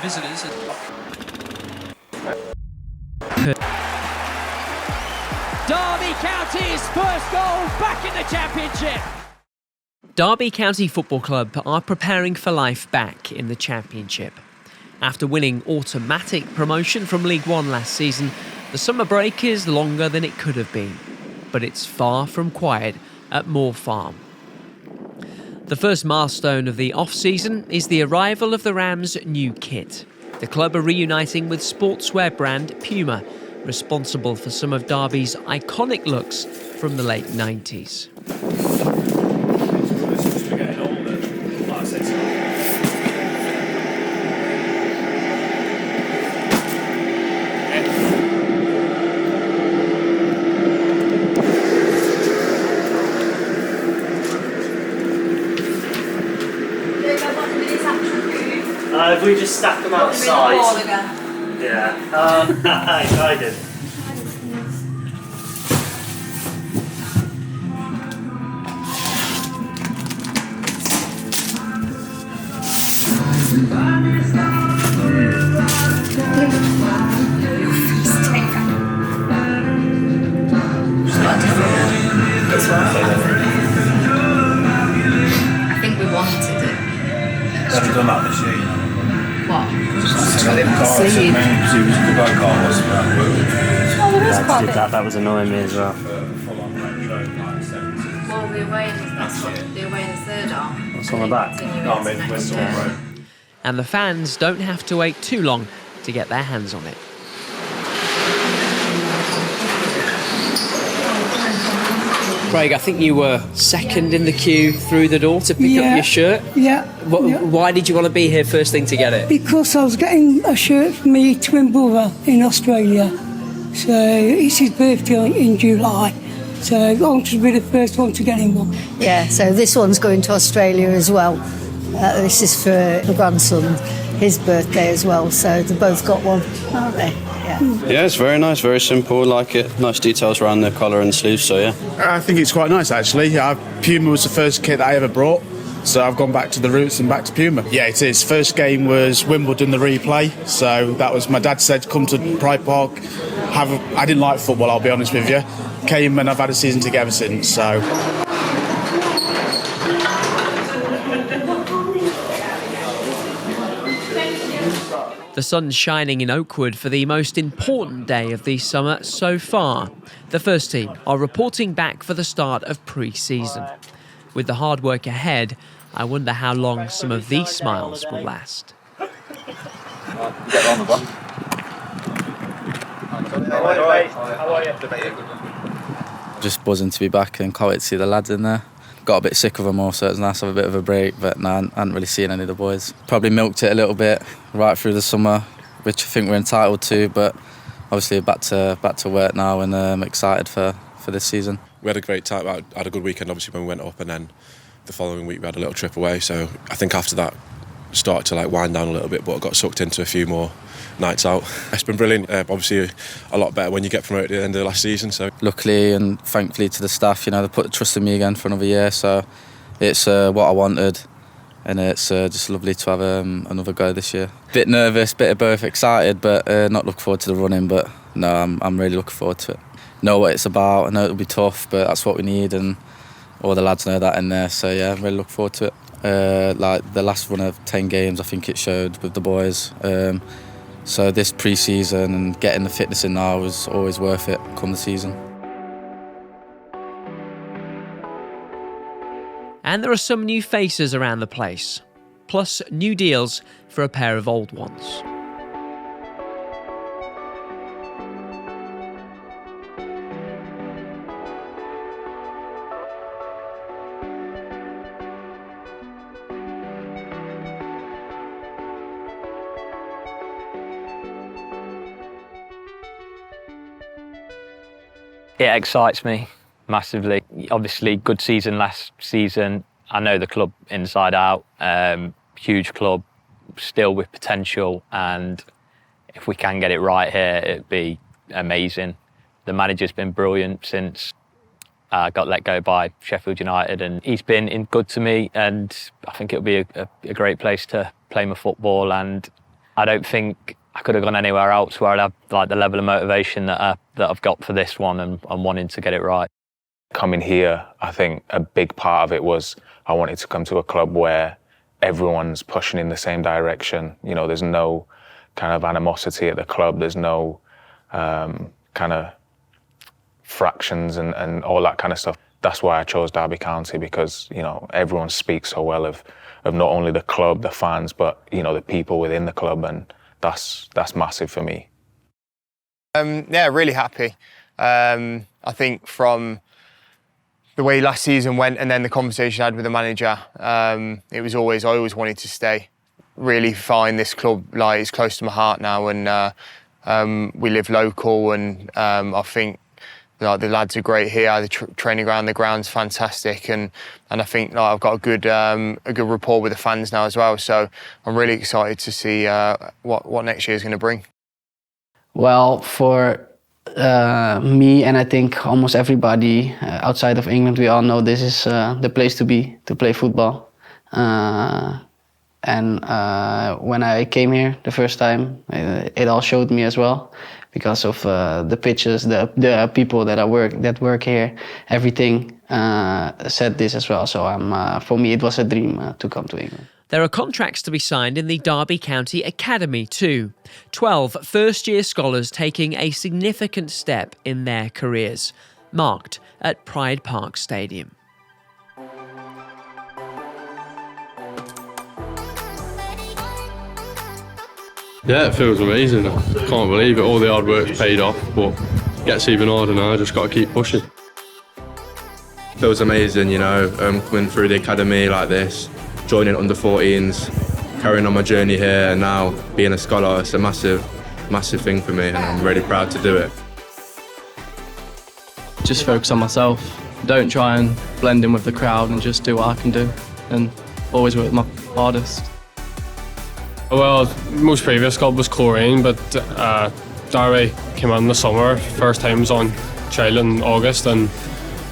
visitors. Derby County's first goal back in the Championship. Derby County Football Club are preparing for life back in the Championship. After winning automatic promotion from League One last season, the summer break is longer than it could have been. But it's far from quiet at Moor Farm. The first milestone of the off-season is the arrival of the Rams' new kit. The club are reuniting with sportswear brand Puma, responsible for some of Derby's iconic looks from the late 90s. If we just stack them outside. Yeah. I did. I think we wanted it. Never done that this year, you know. What? Sleep. That was annoying me as well. Well, we're away in that's what they're away in the third arm. What's on the back? And the fans don't have to wait too long to get their hands on it. Craig, I think you were second in the queue through the door to pick up your shirt. Yeah. Why did you want to be here first thing to get it? Because I was getting a shirt for my twin brother in Australia. So it's his birthday in July. So I wanted to be the first one to get him one. Yeah, so this one's going to Australia as well. This is for my grandson, his birthday as well. So they both got one, aren't they? Yeah, it's very nice, very simple, like it. Nice details around the collar and sleeves, so yeah. I think it's quite nice actually. Puma was the first kit that I ever brought, so I've gone back to the roots and back to Puma. Yeah, it is. First game was Wimbledon, the replay, so that was, my dad said, come to Pride Park. I didn't like football, I'll be honest with you. Came and I've had a season together since, so... The sun's shining in Oakwood for the most important day of the summer so far. The first team are reporting back for the start of pre-season. With the hard work ahead, I wonder how long some of these smiles will last. Just buzzing to be back and can't wait to see the lads in there. Got a bit sick of them all, so it's nice to have a bit of a break, but no, I hadn't really seen any of the boys. Probably milked it a little bit right through the summer, which I think we're entitled to, but obviously back to work now, and I'm excited for this season. We had a great time, I had a good weekend obviously when we went up, and then the following week we had a little trip away, so I think after that started to wind down a little bit, but I got sucked into a few more nights out. It's been brilliant, obviously a lot better when you get promoted at the end of the last season. So luckily and thankfully to the staff, they put the trust in me again for another year, so it's what I wanted, and it's just lovely to have another go this year. Bit nervous, bit of both, excited, but not looking forward to the running, but no, I'm really looking forward to it. Know what it's about, I know it'll be tough, but that's what we need, and all the lads know that in there, so yeah, I'm really looking forward to it. The last run of 10 games, I think it showed with the boys. So this pre-season and getting the fitness in now was always worth it come the season. And there are some new faces around the place, plus new deals for a pair of old ones. It excites me massively. Obviously, good season last season. I know the club inside out. Huge club, still with potential, and if we can get it right here, it'd be amazing. The manager's been brilliant since I got let go by Sheffield United, and he's been good to me, and I think it'll be a great place to play my football, and I don't think I could have gone anywhere else where I'd have like the level of motivation that I've got for this one and wanting to get it right. Coming here, I think a big part of it was I wanted to come to a club where everyone's pushing in the same direction. You know, there's no kind of animosity at the club. There's no kind of fractions and all that kind of stuff. That's why I chose Derby County, because, you know, everyone speaks so well of not only the club, the fans, but, you know, the people within the club, and that's massive for me. Yeah, really happy. I think from the way last season went and then the conversation I had with the manager, it was always, I always wanted to stay. Really find this club, like, it's close to my heart now, and we live local, and I think like, the lads are great here. The training ground, the ground's fantastic, and I think like, I've got a good rapport with the fans now as well. So I'm really excited to see what next year is going to bring. Well, for me and I think almost everybody outside of England, we all know this is the place to be, to play football. And when I came here the first time, it all showed me as well, because of the pitches, the people that work here, everything said this as well. So for me, it was a dream to come to England. There are contracts to be signed in the Derby County Academy too. 12 first-year scholars taking a significant step in their careers, marked at Pride Park Stadium. Yeah, it feels amazing. I can't believe it. All the hard work's paid off, but it gets even harder now. I just got to keep pushing. Feels amazing, you know, coming through the academy like this, joining under 14s, carrying on my journey here, and now being a scholar. It's a massive, massive thing for me, and I'm really proud to do it. Just focus on myself. Don't try and blend in with the crowd, and just do what I can do, and always work my hardest. Well, most previous club was Chlorine, but Derby came on in the summer. First time was on trial in August, and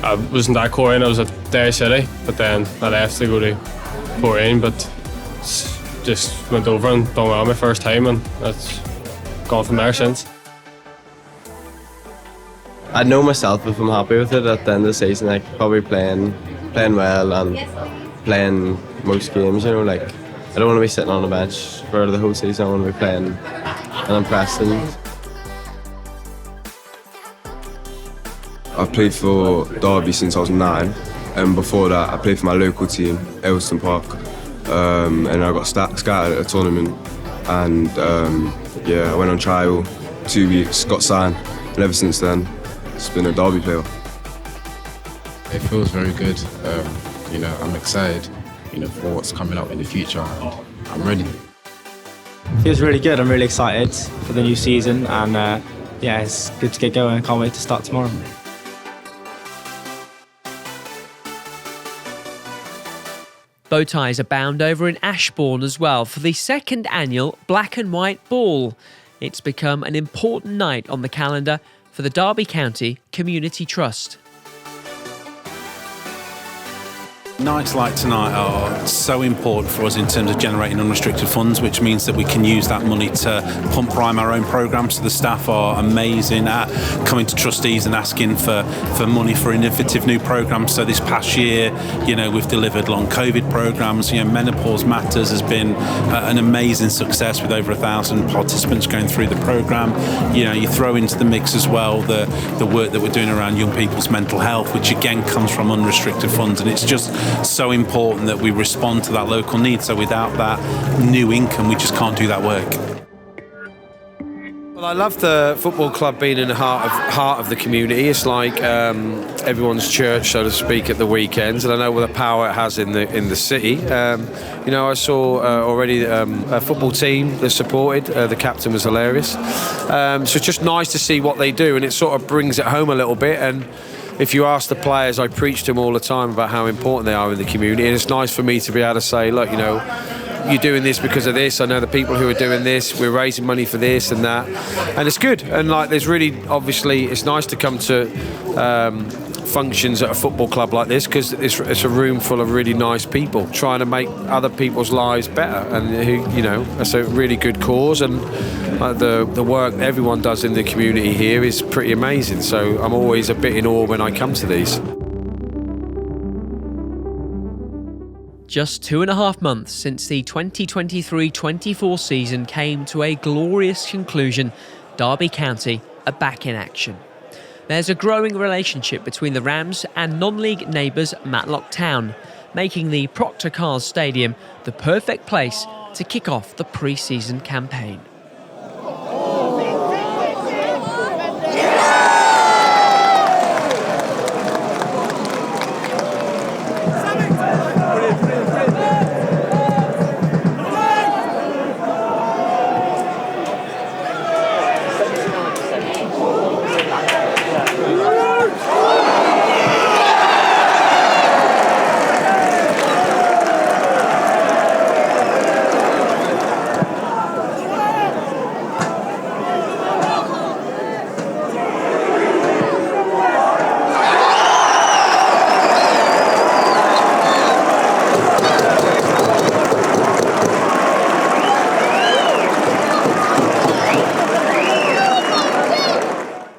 I wasn't at Chlorine, I was at Derry City, but then I left to go to Chlorine, but just went over and done well my first time, and that's gone from there since. I know myself if I'm happy with it at the end of the season, like probably playing well and playing most games, you know, like I don't want to be sitting on the bench for the whole season. I want to be playing and impressing. I've played for Derby since I was 9, and before that I played for my local team, Elston Park, and I got scouted at a tournament, and yeah, I went on trial, 2 weeks, got signed, and ever since then it's been a Derby player. It feels very good. You know, I'm excited, you know, for what's coming up in the future, and I'm ready. Feels really good. I'm really excited for the new season, and yeah, it's good to get going. I can't wait to start tomorrow. Bow ties abound over in Ashbourne as well for the second annual Black and White Ball. It's become an important night on the calendar for the Derby County Community Trust. Nights like tonight are so important for us in terms of generating unrestricted funds, which means that we can use that money to pump prime our own programmes. So the staff are amazing at coming to trustees and asking for money for innovative new programmes. So this past year, you know, we've delivered long COVID programmes. You know, Menopause Matters has been an amazing success with over 1,000 participants going through the programme. You know, you throw into the mix as well the work that we're doing around young people's mental health, which again comes from unrestricted funds, and it's just so important that we respond to that local need. So without that new income, we just can't do that work. Well, I love the football club being in the heart of the community. It's like everyone's church, so to speak, at the weekends, and I know what the power it has in the city. You know, I saw already a football team that supported. The captain was hilarious. So it's just nice to see what they do, and it sort of brings it home a little bit. And if you ask the players, I preach to them all the time about how important they are in the community, and it's nice for me to be able to say, look, you know, you're doing this because of this. I know the people who are doing this. We're raising money for this and that, and it's good. And like, there's really, obviously, it's nice to come to functions at a football club like this, because it's a room full of really nice people trying to make other people's lives better, and that's a really good cause, and the work everyone does in the community here is pretty amazing. So I'm always a bit in awe when I come to these. Just 2.5 months since the 2023-24 season came to a glorious conclusion, Derby County are back in action. There's a growing relationship between the Rams and non-league neighbours Matlock Town, making the Proctor Cars Stadium the perfect place to kick off the pre-season campaign.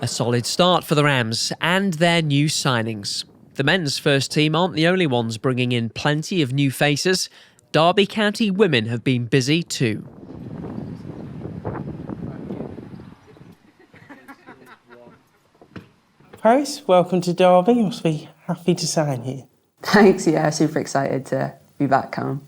A solid start for the Rams and their new signings. The men's first team aren't the only ones bringing in plenty of new faces. Derby County women have been busy too. Paris, welcome to Derby. You must be happy to sign here. Thanks, yeah, super excited to be back home.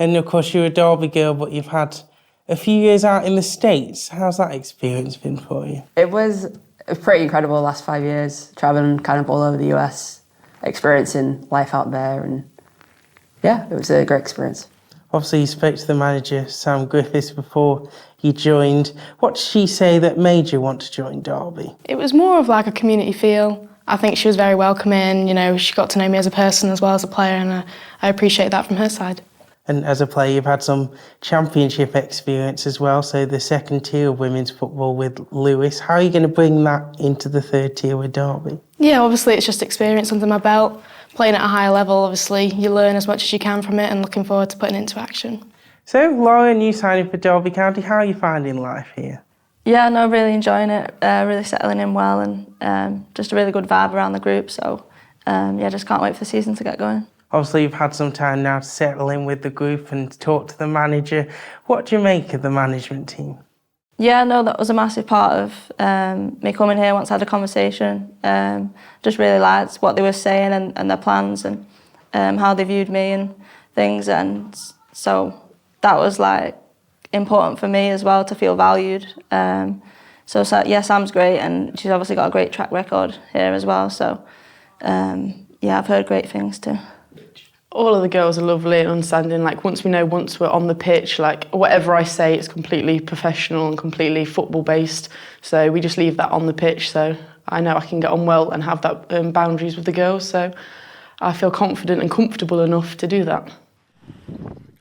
And of course you're a Derby girl, but you've had a few years out in the States. How's that experience been for you? It was pretty incredible the last 5 years, travelling kind of all over the US, experiencing life out there, and yeah, it was a great experience. Obviously you spoke to the manager, Sam Griffiths, before you joined. What did she say that made you want to join Derby? It was more of like a community feel. I think she was very welcoming, she got to know me as a person as well as a player, and I appreciate that from her side. And as a player, you've had some championship experience as well, so the second tier of women's football with Lewis. How are you going to bring that into the third tier with Derby? Yeah, obviously it's just experience under my belt. Playing at a higher level, obviously, you learn as much as you can from it, and looking forward to putting it into action. So, Lauren, you signing for Derby County. How are you finding life here? Yeah, no, really enjoying it, really settling in well, and just a really good vibe around the group. So, just can't wait for the season to get going. Obviously, you've had some time now to settle in with the group and talk to the manager. What do you make of the management team? Yeah, no, that was a massive part of me coming here once I had a conversation. Just really liked what they were saying and their plans and how they viewed me and things. And so that was important for me as well, to feel valued. So Sam's great, and she's obviously got a great track record here as well. So I've heard great things too. All of the girls are lovely and understanding. Once we're on the pitch, whatever I say, it's completely professional and completely football based. So we just leave that on the pitch. So I know I can get on well and have that boundaries with the girls. So I feel confident and comfortable enough to do that.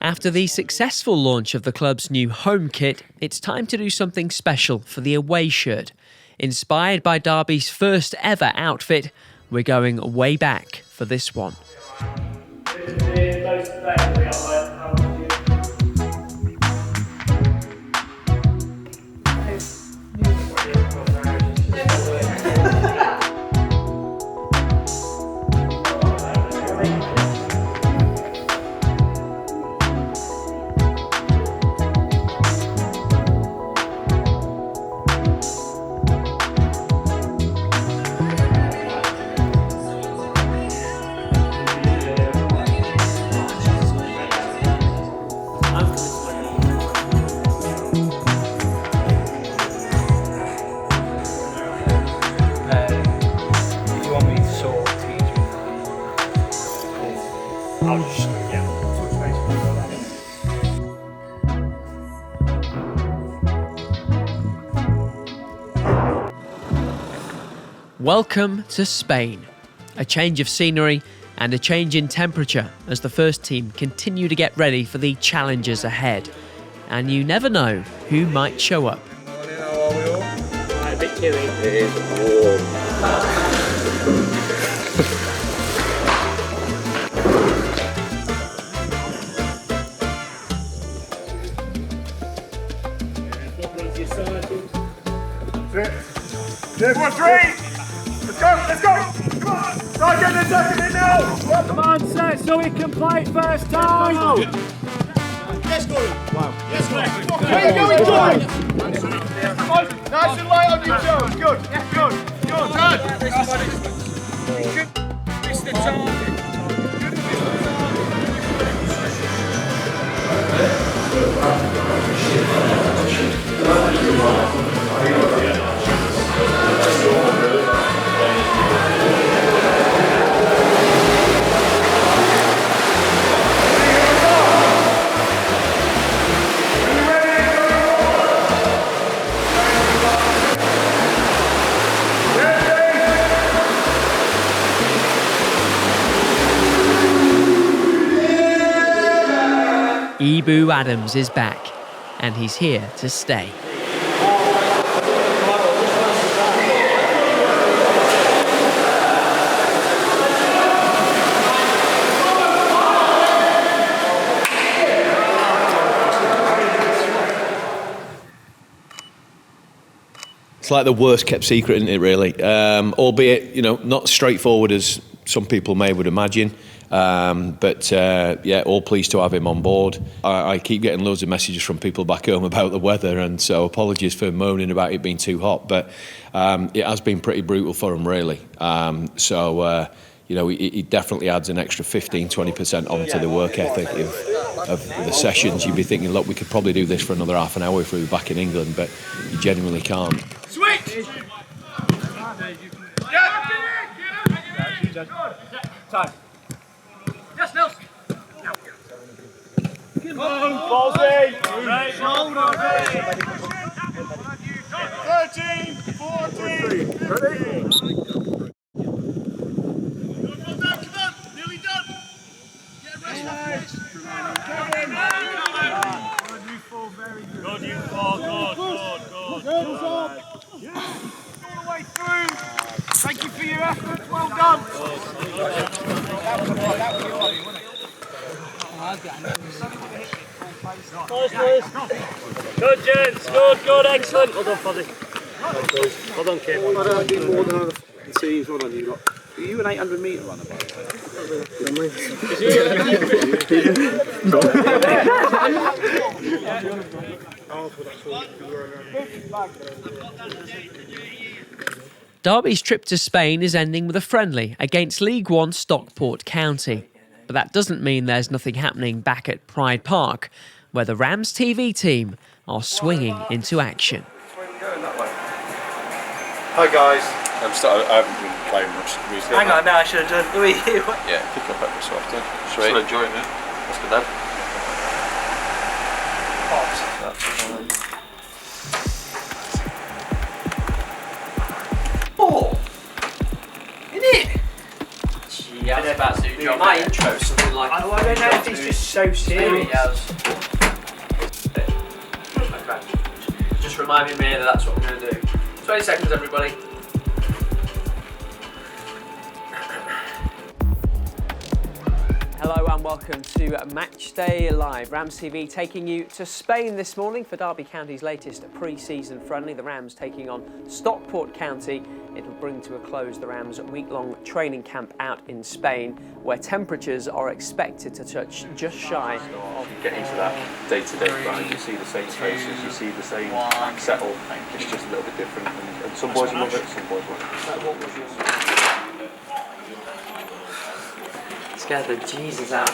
After the successful launch of the club's new home kit, it's time to do something special for the away shirt. Inspired by Derby's first ever outfit, we're going way back for this one. Welcome to Spain. A change of scenery and a change in temperature as the first team continue to get ready for the challenges ahead. And you never know who might show up. A bit chilly. It is warm. Come on, 3. Let's go, let's go. Come on. Start getting the second in now. Come on, set so we can play first time. Yes, Gordon. Wow. Yes, Gordon. Where are you going, Gordon? Nice and light on your toes. Good. Good. Good. Missed the target. Ibu Adams is back, and he's here to stay. It's like the worst kept secret, isn't it, really? Albeit, not straightforward as some people may would imagine. But all pleased to have him on board. I keep getting loads of messages from people back home about the weather, and so apologies for moaning about it being too hot, but it has been pretty brutal for him, really. It definitely adds an extra 15-20% onto the work ethic of the sessions. You'd be thinking, look, we could probably do this for another half an hour if we were back in England, but you genuinely can't. Switch! Time. Yes, Nelson. Come on, Ballsy. Right, shoulder. 13, 14, 15. Ready? Come on. Nearly done. Get rest. Good, you fall very good. Good, you fall. Good. All the way through. Thank you for your efforts. Well done. Good, gents. Good, excellent. Well done, Foddy. Well done, Kim. Well done, teams. Well done, you lot. Are you an 800 metre runner, by Derby's trip to Spain is ending with a friendly against League One Stockport County. But that doesn't mean there's nothing happening back at Pride Park, where the RamsTV team are swinging into action. Hi guys. I haven't been playing much recently. Hang on, now I should have done. Who are you? Yeah, pick up every so often. Sweet. Still enjoying it. That's good, Dad. Yeah, that's about to do my intro, something like. I don't know if he's just so serious. Just reminding me that that's what I'm going to do. 20 seconds, everybody. Hello and welcome to Matchday Live. RamsTV taking you to Spain this morning for Derby County's latest pre-season friendly. The Rams taking on Stockport County. It will bring to a close the Rams' week-long training camp out in Spain, where temperatures are expected to touch just shy of... Get into that day-to-day grind, you see the same faces, you see the same settle. It's just a little bit different, and some boys love it, some boys won't. What was yours? Scared the Jesus out.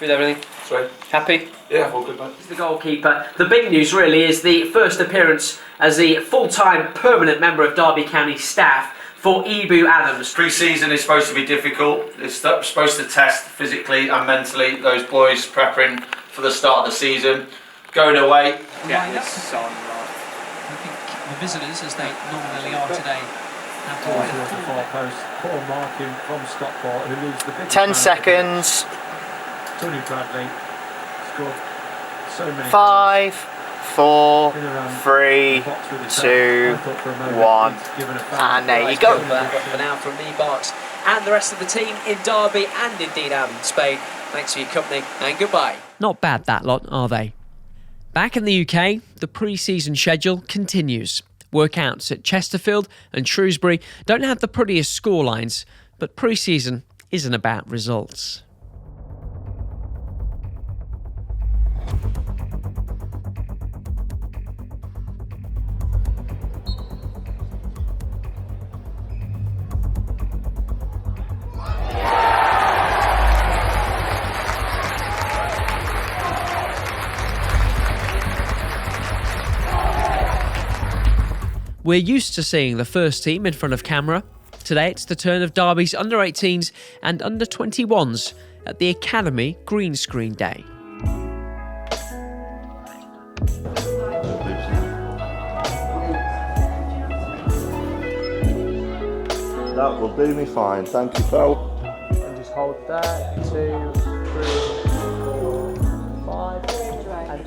With everything? Sweet. Happy? Yeah, all good, mate. He's the goalkeeper. The big news really is the first appearance as the full-time permanent member of Derby County staff for Ibu Adams. Pre-season is supposed to be difficult. It's supposed to test physically and mentally those boys preparing for the start of the season. Going away. Yeah, this on. I think the visitors, as they normally are today, have to the far post. Poor marking from Stockport, who lose the big 10 seconds. Tony Bradley scored so many 5, 4, 3, 2, 1, and there you go. For now from me, Barks, and the rest of the team in Derby and indeed out in Spain. Thanks for your company and goodbye. Not bad, that lot, are they? Back in the UK, the pre-season schedule continues. Workouts at Chesterfield and Shrewsbury don't have the prettiest scorelines, but pre-season isn't about results. We're used to seeing the first team in front of camera. Today it's the turn of Derby's under-18s and under-21s at the Academy Green Screen Day. That will do me fine, thank you, Phil. And just hold there, 2, 3, 4, 5, and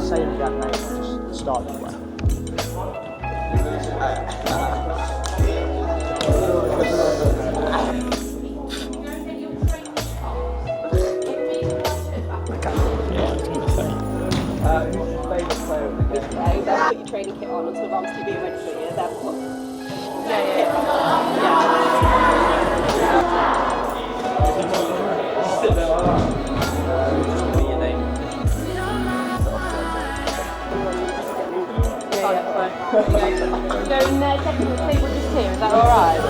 same again, mate, just start this way. Who's your favourite player in the game? You better put your training kit on until RamsTV are ready for you. Go in there, checking the table just here, is that alright?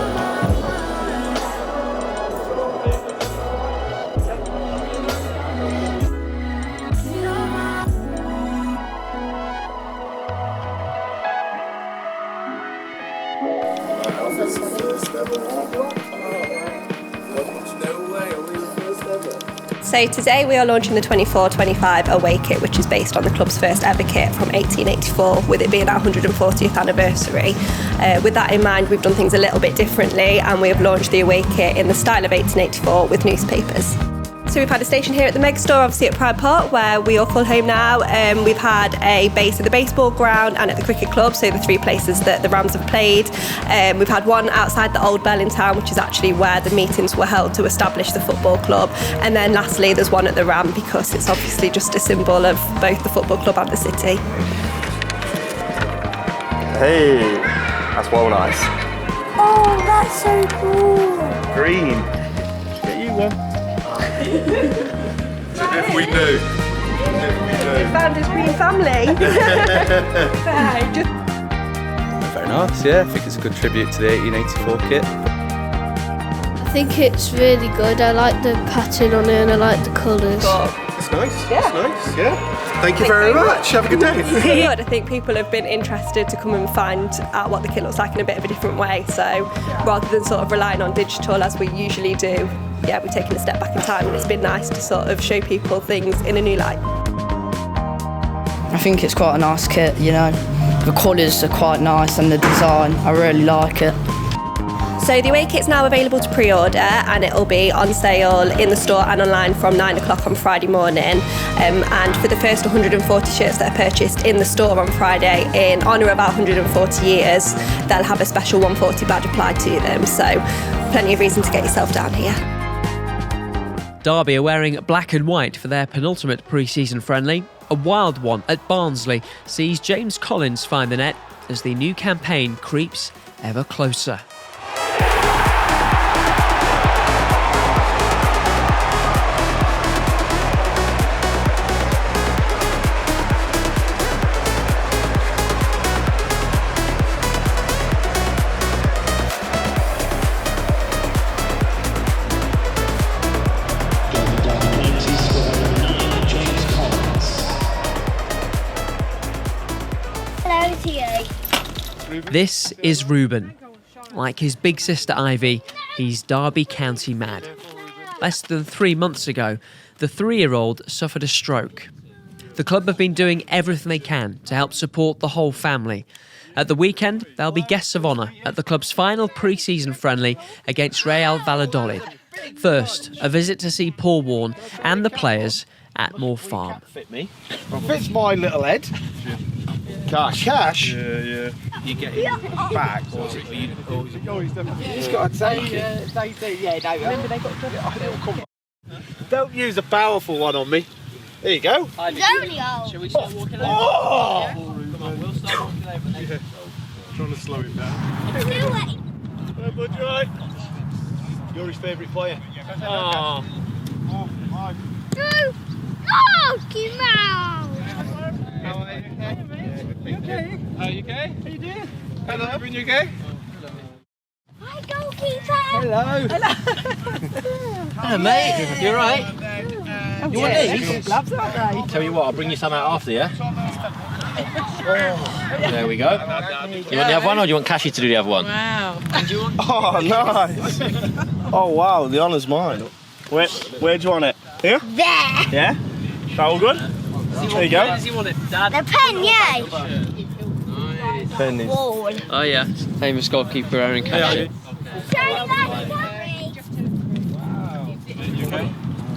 So today we are launching the 24-25 away kit, which is based on the club's first ever kit from 1884, with it being our 140th anniversary. With that in mind, we've done things a little bit differently, and we have launched the away kit in the style of 1884 with newspapers. So we've had a station here at the Meg Store, obviously at Pride Park, where we all call home now. We've had a base at the baseball ground and at the cricket club, so the 3 places that the Rams have played. We've had one outside the Old Bell in town, which is actually where the meetings were held to establish the football club. And then lastly, there's one at the Ram, because it's obviously just a symbol of both the football club and the city. Hey, that's well nice. Oh, that's so cool. Green. Get you one. If we do. We found his green family. Very nice, yeah. I think it's a good tribute to the 1884 kit. I think it's really good. I like the pattern on it and I like the colours. It's nice. Yeah. It's nice, yeah. Thank you very much. Have a good day. I think people have been interested to come and find out what the kit looks like in a bit of a different way. So rather than sort of relying on digital as we usually do, yeah, we're taking a step back in time, and it's been nice to sort of show people things in a new light. I think it's quite a nice kit, you know. The colours are quite nice and the design, I really like it. So the away kit's now available to pre-order, and it'll be on sale in the store and online from 9 o'clock on Friday morning. And for the first 140 shirts that are purchased in the store on Friday in honour of our 140 years, they'll have a special 140 badge applied to them. So plenty of reason to get yourself down here. Derby are wearing black and white for their penultimate pre-season friendly. A wild one at Barnsley sees James Collins find the net as the new campaign creeps ever closer. This is Ruben. Like his big sister Ivy, he's Derby County mad. Less than 3 months ago, the 3-year-old suffered a stroke. The club have been doing everything they can to help support the whole family. At the weekend, they'll be guests of honour at the club's final pre-season friendly against Real Valladolid. First, a visit to see Paul Warne and the players at Moor Farm. Fits my little head. Cash. Yeah. you get it back, or is it? He's got to take it. They do, yeah. No, remember they got to Don't use a powerful one on me. There you go. Shall we start walking over? Oh! Come on, we'll start walking over then. Yeah. Trying to slow him down. Hey, bud, you alright? You're his favourite player. Oh. Mickey Mouse! How are you? You okay? Are you okay? How you doing? Hello. Are you okay? Hi, goalkeeper! Hello. Hello, mate. You alright? You want these? Gloves, aren't they? Tell you what, I'll bring you some out after, yeah? There we go. You want the other one, or do you want Cashy to do the other one? Wow. Oh, nice. Oh, wow, the honour's mine. Where do you want it? Here? There! Yeah? That all good? There you go. Where does he want it, Dad? The pen, yeah! Pen is. Oh, yeah. Famous goalkeeper Aaron Cashy.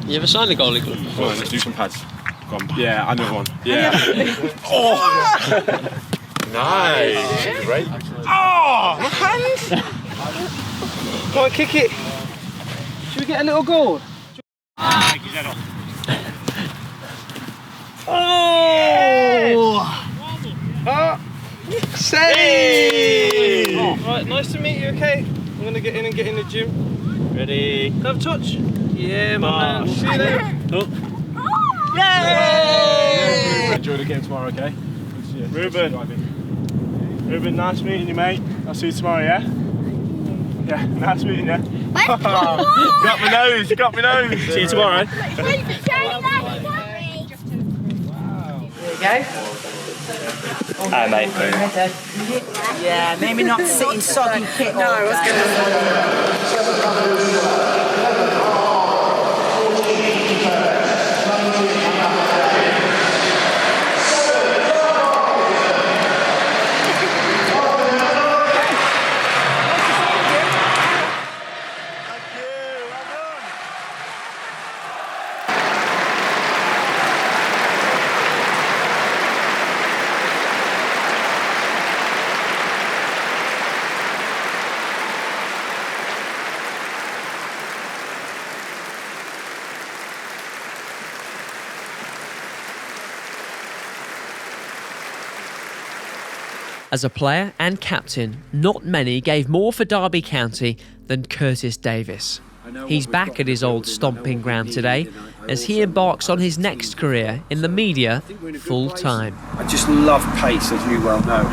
You ever signed a goalie club? Come on, let's do some pads. Go on. Yeah, another one. Yeah. Oh! Nice. Great. Oh! My hands! Go on, kick it. Should we get a little goal? Oh! Save! Oh. Right, nice to meet you, okay? I'm going to get in and get in the gym. Ready? Can I have a touch? Yeah, man. See you later. Oh. Yay! Enjoy the game tomorrow, okay? Ruben, nice meeting you, mate. I'll see you tomorrow, yeah? Yeah, nice meeting you. Got my nose, See you tomorrow. There you go. Hi, mate. Yeah, maybe not sitting soggy kit. No, I was As a player and captain, not many gave more for Derby County than Curtis Davis. He's back at his old stomping ground today as he embarks on his next career in the media full time. I just love pace, as you well know.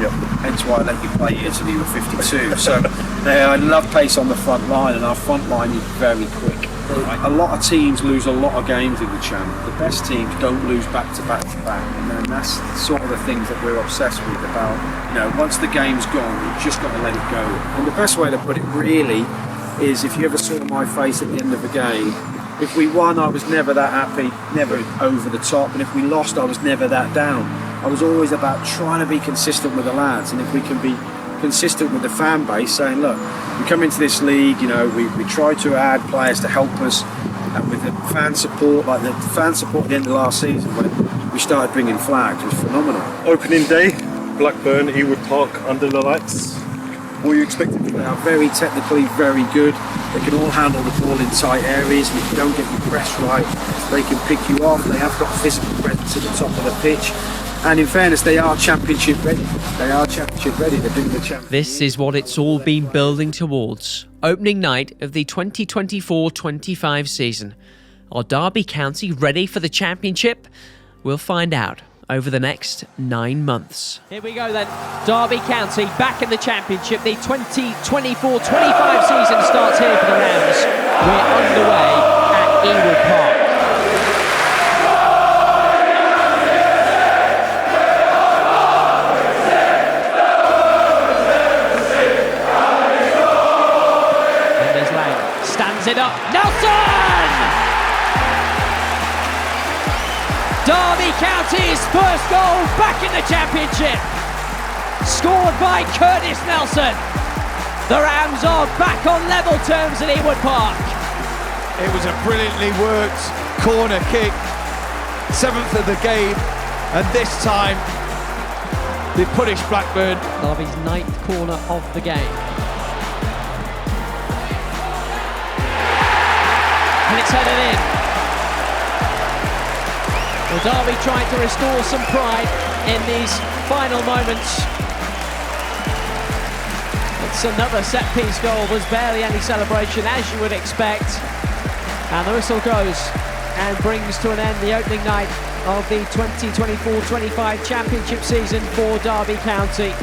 Hence why I let you play here till you were 52. So I love pace on the front line, and our front line is very quick. A lot of teams lose a lot of games in the Champ. The best teams don't lose back to back to back, and then that's sort of the things that we're obsessed with about. Once the game's gone, you've just got to let it go. And the best way to put it really is, if you ever saw my face at the end of a game, if we won, I was never that happy, never over the top, and if we lost, I was never that down. I was always about trying to be consistent with the lads, and if we can be consistent with the fan base, saying, look, we come into this league, we try to add players to help us, and with the fan support, like the fan support at the end of last season when we started bringing flags, was phenomenal. Opening day, Blackburn, Ewood Park, under the lights. What are you expecting? They are very technically very good. They can all handle the ball in tight areas, and if you don't get your press right, they can pick you off. They have got physical presence at the top of the pitch. And in fairness, they are championship ready. They've been the champions. This is what it's all been building towards. Opening night of the 2024-25 season. Are Derby County ready for the championship? We'll find out over the next 9 months. Here we go then. Derby County back in the championship. The 2024-25 season starts here for the Rams. We're underway at Ewood Park. It up, Nelson! Derby County's first goal back in the championship, scored by Curtis Nelson. The Rams are back on level terms at Ewood Park. It was a brilliantly worked corner kick, 7th of the game, and this time They punished Blackburn. Derby's 9th corner of the game. And it's headed in. Well, Derby trying to restore some pride in these final moments. It's another set-piece goal. There's barely any celebration, as you would expect. And the whistle goes and brings to an end the opening night of the 2024-25 Championship season for Derby County.